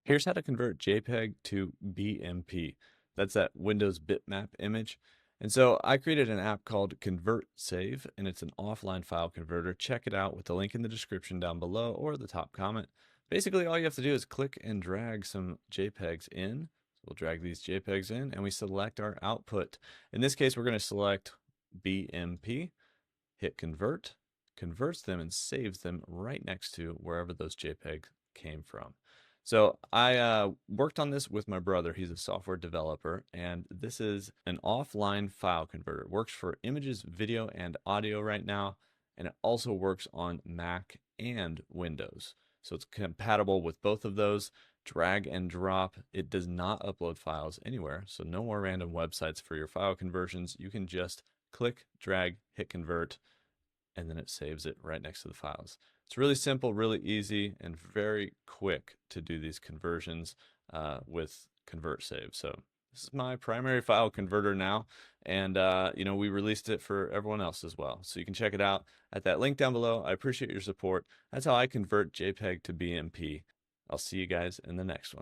Here's how to convert JPEG to BMP. That's that Windows bitmap image. And so I created an app called ConvertSave, and it's an offline file converter. Check it out with the link in the description down below or the top comment. Basically, all you have to do is click and drag some JPEGs in. So we'll drag these JPEGs in, and we select our output. In this case, we're going to select BMP, hit convert, converts them, and saves them right next to wherever those JPEGs came from. So I worked on this with my brother. He's a software developer, and this is an offline file converter. It works for images, video, and audio right now, and it also works on Mac and Windows. So it's compatible with both of those. Drag and drop. It does not upload files anywhere, so no more random websites for your file conversions. You can just click, drag, hit convert, and then it saves it right next to the files. It's really simple, really easy, and very quick to do these conversions with ConvertSave. So this is my primary file converter now, and we released it for everyone else as well. So you can check it out at that link down below. I appreciate your support. That's how I convert JPEG to BMP. I'll see you guys in the next one.